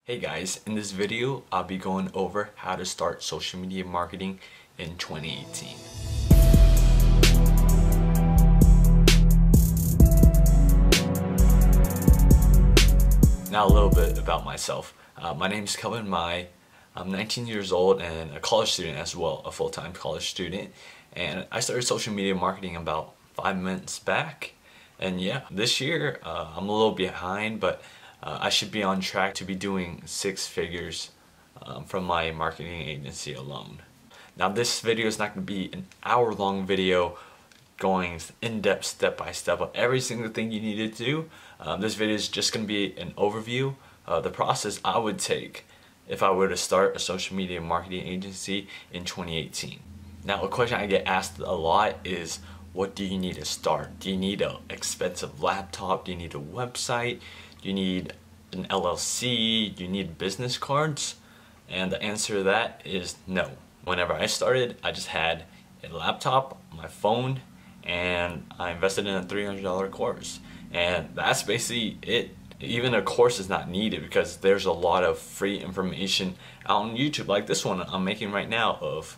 Hey guys, in this video I'll be going over how to start social media marketing in 2018. Now a little bit about myself. My name is Kelvin Mai. I'm 19 years old and a college student as well, a full-time college student. And I started social media marketing about 5 months back. And yeah, this year I'm a little behind, but I should be on track to be doing 6 figures from my marketing agency alone. Now this video is not going to be an hour-long video going in-depth step-by-step of every single thing you need to do. This video is just going to be an overview of the process I would take if I were to start a social media marketing agency in 2018. Now a question I get asked a lot is, what do you need to start? Do you need an expensive laptop? Do you need a website? Do you need an LLC? Do you need business cards? And the answer to that is no. Whenever I started, I just had a laptop, my phone, and I invested in a $300 course. And that's basically it. Even a course is not needed because there's a lot of free information out on YouTube, like this one I'm making right now, of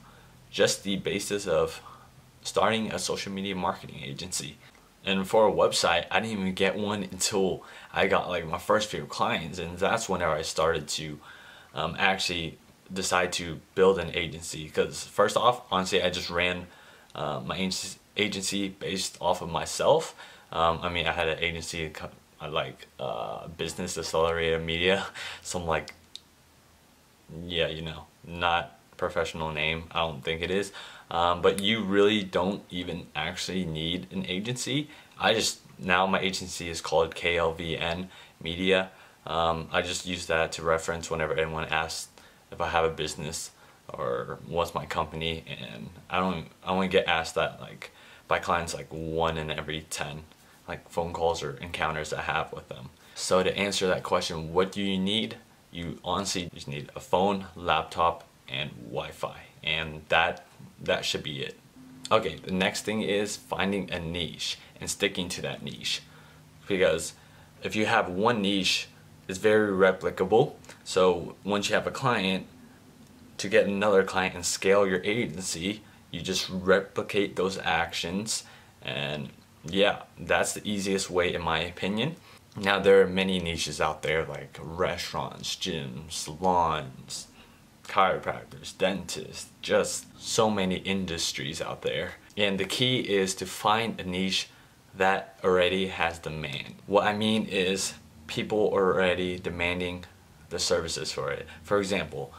just the basis of starting a social media marketing agency. And for a website, I didn't even get one until I got like my first few clients, and that's whenever I started to actually decide to build an agency. Because first off, honestly, I just ran my agency based off of myself. I mean, I had an agency, I like Business Accelerator Media, some like, yeah, you know, not professional name, I don't think it is. But you really don't even actually need an agency. Now my agency is called KLVN Media. I just use that to reference whenever anyone asks if I have a business or what's my company, and I only get asked that like by clients like 1 in every 10 like phone calls or encounters I have with them. So to answer that question, what do you need? You honestly just need a phone, laptop, and Wi-Fi, and that should be it. Okay, the next thing is finding a niche and sticking to that niche, because if you have one niche, it's very replicable. So once you have a client, to get another client and scale your agency, you just replicate those actions, and yeah, that's the easiest way in my opinion. Now there are many niches out there like restaurants, gyms, salons, chiropractors, dentists, just so many industries out there. And the key is to find a niche that already has demand. What I mean is people are already demanding the services for it. For example,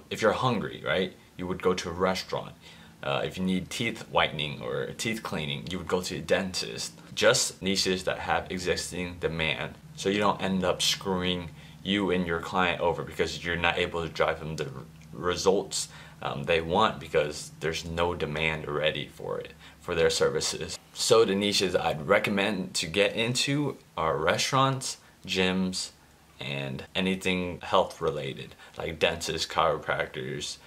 if you're hungry, right, you would go to a restaurant. If you need teeth whitening or teeth cleaning, you would go to a dentist. Just niches that have existing demand, so you don't end up screwing you and your client over because you're not able to drive them the results they want because there's no demand already for it, for their services. So the niches I'd recommend to get into are restaurants, gyms, and anything health related like dentists, chiropractors,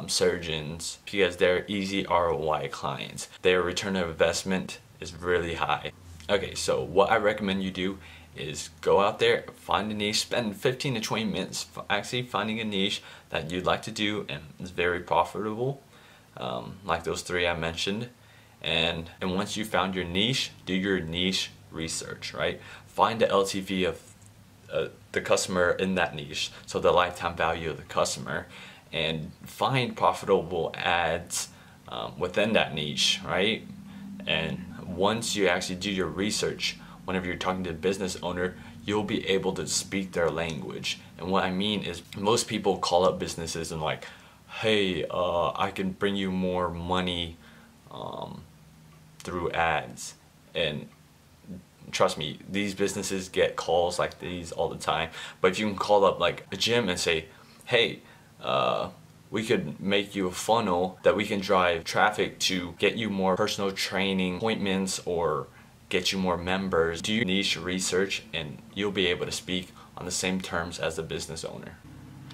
surgeons, because they're easy ROI clients. Their return on investment is really high. Okay, so what I recommend you do is go out there, find a niche, spend 15 to 20 minutes actually finding a niche that you'd like to do and is very profitable, like those 3 I mentioned. And once you found your niche, do your niche research, right? Find the LTV of the customer in that niche, so the lifetime value of the customer, and find profitable ads within that niche, right? And once you actually do your research, whenever you're talking to a business owner, you'll be able to speak their language. And what I mean is, most people call up businesses and like, hey, I can bring you more money through ads. And trust me, these businesses get calls like these all the time. But if you can call up like a gym and say, hey, we could make you a funnel that we can drive traffic to get you more personal training appointments or get you more members. Do your niche research and you'll be able to speak on the same terms as the business owner.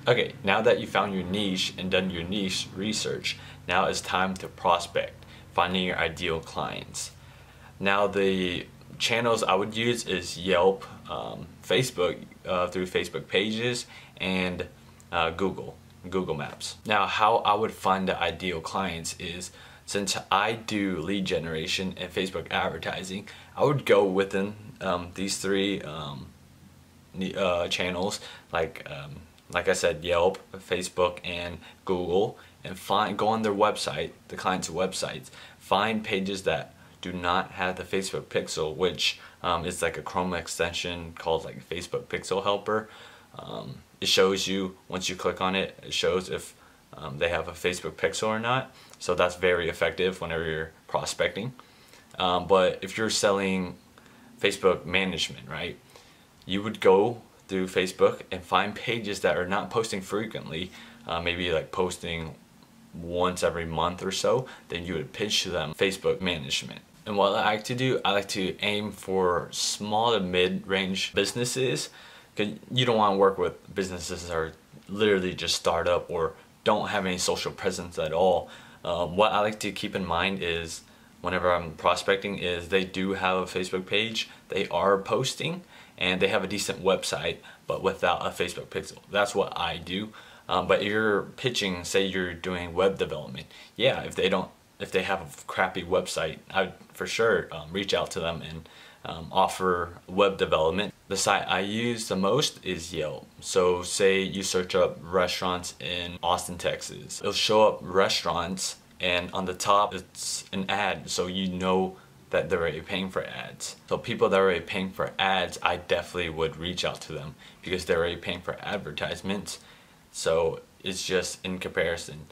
Okay, now that you found your niche and done your niche research, now it's time to prospect, finding your ideal clients. Now the channels I would use is Yelp, Facebook, through Facebook pages, and Google Maps. Now, how I would find the ideal clients is, since I do lead generation and Facebook advertising, I would go within these three channels, like I said, Yelp, Facebook, and Google, and go on their website, the client's websites, find pages that do not have the Facebook pixel, which is like a Chrome extension called like Facebook Pixel Helper. It shows you, once you click on it, it shows if they have a Facebook pixel or not. So that's very effective whenever you're prospecting. But if you're selling Facebook management, right, you would go through Facebook and find pages that are not posting frequently, maybe like posting once every month or so. Then you would pitch to them Facebook management. And what I like to do, I like to aim for small to mid-range businesses, because you don't want to work with businesses that are literally just startup or don't have any social presence at all. What I like to keep in mind is, whenever I'm prospecting, is they do have a Facebook page, they are posting, and they have a decent website, but without a Facebook pixel. That's what I do. But if you're pitching, say you're doing web development, yeah, if they have a crappy website, I'd for sure reach out to them and offer web development. The site I use the most is Yelp. So say you search up restaurants in Austin, Texas. It'll show up restaurants, and on the top it's an ad, so you know that they're already paying for ads. So people that are already paying for ads, I definitely would reach out to them because they're already paying for advertisements. So it's just in comparison,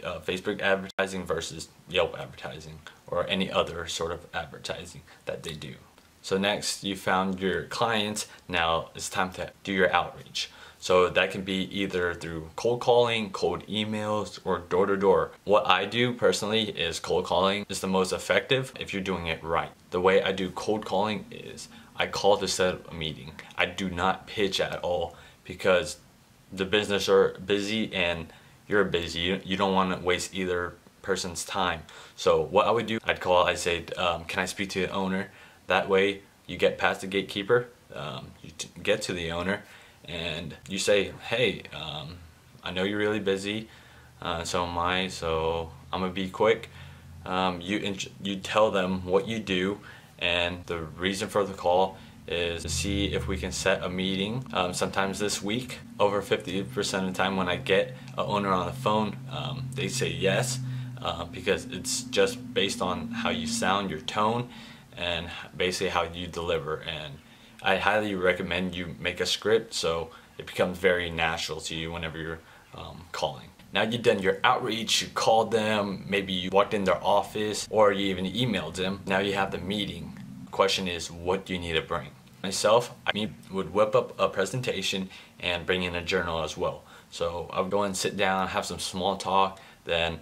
Facebook advertising versus Yelp advertising or any other sort of advertising that they do. So next, you found your clients. Now it's time to do your outreach. So that can be either through cold calling, cold emails, or door to door. What I do personally is cold calling is the most effective if you're doing it right. The way I do cold calling is I call to set up a meeting. I do not pitch at all because the business are busy and you're busy. You don't want to waste either person's time. So what I would do, I'd call, I'd say, can I speak to the owner? That way you get past the gatekeeper, you get to the owner, and you say, hey, I know you're really busy, so am I, so I'm gonna be quick. You tell them what you do, and the reason for the call is to see if we can set a meeting sometimes this week. Over 50% of the time when I get an owner on the phone, they say yes, because it's just based on how you sound, your tone, and basically how you deliver. And I highly recommend you make a script so it becomes very natural to you whenever you're calling. Now you've done your outreach, you called them, maybe you walked in their office, or you even emailed them. Now you have the meeting. Question is, what do you need to bring? Myself, I would whip up a presentation and bring in a journal as well. So I would go and sit down, have some small talk, then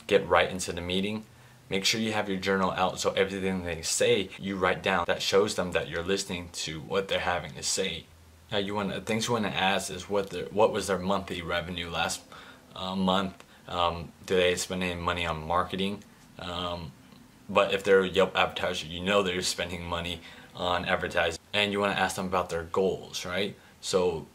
get right into the meeting. Make sure you have your journal out so everything they say you write down. That shows them that you're listening to what they're having to say. Now things you want to ask is what was their monthly revenue last month? Do they spend any money on marketing? But if they're a Yelp advertiser, you know they're spending money on advertising. And you want to ask them about their goals, right? So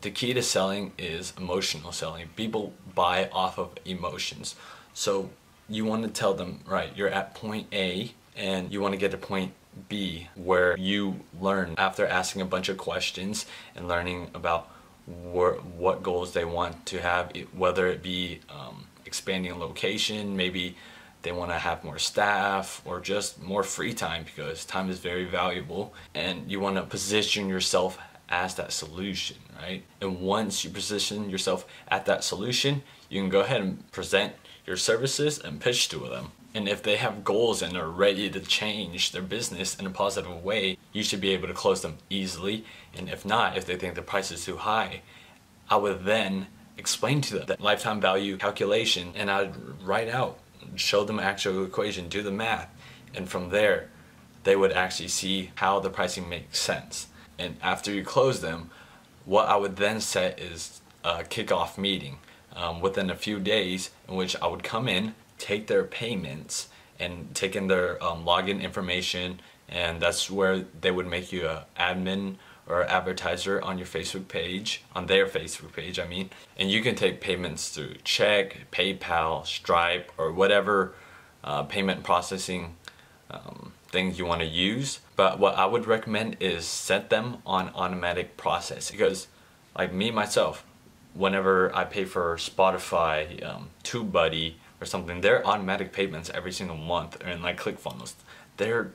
the key to selling is emotional selling. People buy off of emotions. So you want to tell them, right, you're at point A and you want to get to point B, where you learn after asking a bunch of questions and learning about what goals they want to have, whether it be expanding a location, maybe they want to have more staff, or just more free time, because time is very valuable, and you want to position yourself as that solution, right? And once you position yourself at that solution, you can go ahead and present your services and pitch to them. And if they have goals and are ready to change their business in a positive way, you should be able to close them easily. And if not, if they think the price is too high, I would then explain to them that lifetime value calculation, and I'd write out, show them actual equation, do the math, and from there they would actually see how the pricing makes sense. And after you close them, what I would then set is a kickoff meeting within a few days, in which I would come in, take their payments, and take in their login information and that's where they would make you an admin or advertiser on your Facebook page, on their Facebook page, I mean. And you can take payments through check, PayPal, Stripe, or whatever payment processing things you want to use. But what I would recommend is set them on automatic process, because like me myself, whenever I pay for Spotify, TubeBuddy or something, they're automatic payments every single month. And like ClickFunnels, they're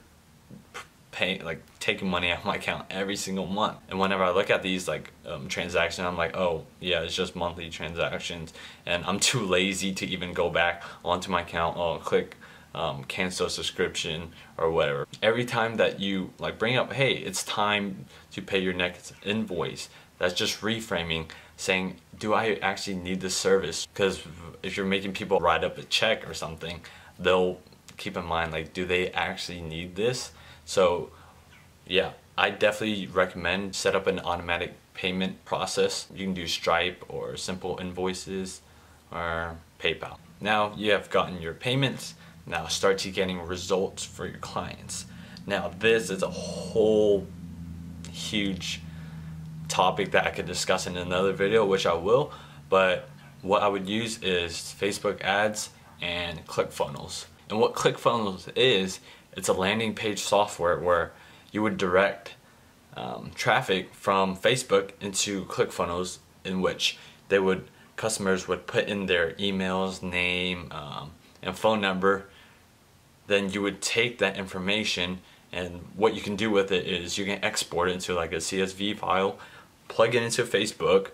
paying, like taking money out of my account every single month. And whenever I look at these like transactions, I'm like, oh yeah, it's just monthly transactions, and I'm too lazy to even go back onto my account. Oh, click cancel subscription or whatever. Every time that you like bring up, hey, it's time to pay your next invoice, that's just reframing, saying, do I actually need this service? Because if you're making people write up a check or something, they'll keep in mind, like, do they actually need this? So yeah, I definitely recommend set up an automatic payment process. You can do Stripe or Simple Invoices or PayPal. Now you have gotten your payments, now start to getting results for your clients. Now this is a whole huge topic that I could discuss in another video, which I will, but what I would use is Facebook ads and ClickFunnels. And what ClickFunnels is, it's a landing page software where you would direct traffic from Facebook into ClickFunnels, in which customers would put in their emails, name, and phone number. Then you would take that information, and what you can do with it is you can export it into like a CSV file, plug it into Facebook,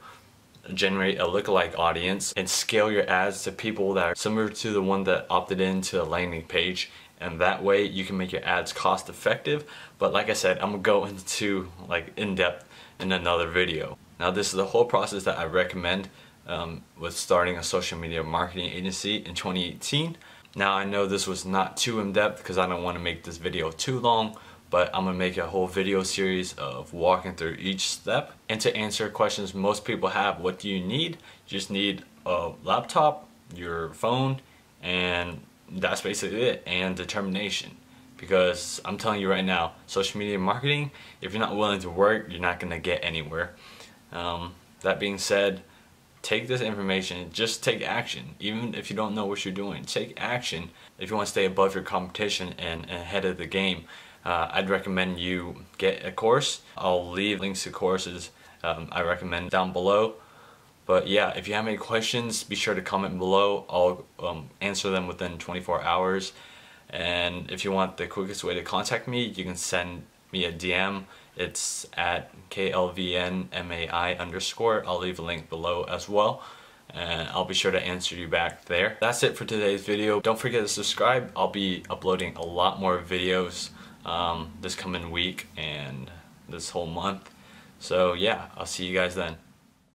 generate a lookalike audience, and scale your ads to people that are similar to the one that opted into the landing page. And that way you can make your ads cost effective. But like I said, I'm gonna go into like in depth in another video. Now this is the whole process that I recommend with starting a social media marketing agency in 2018. Now I know this was not too in depth because I don't want to make this video too long, but I'm gonna make a whole video series of walking through each step. And to answer questions most people have, what do you need? You just need a laptop, your phone, and that's basically it, and determination. Because I'm telling you right now, social media marketing, if you're not willing to work, you're not gonna get anywhere. That being said, take this information, just take action. Even if you don't know what you're doing, take action. If you want to stay above your competition and ahead of the game, I'd recommend you get a course. I'll leave links to courses I recommend down below. But yeah, if you have any questions, be sure to comment below. I'll answer them within 24 hours. And if you want the quickest way to contact me, you can send me a DM. It's at KLVNMAI_. I'll leave a link below as well, and I'll be sure to answer you back there. That's it for today's video. Don't forget to subscribe. I'll be uploading a lot more videos this coming week and this whole month. So yeah, I'll see you guys then.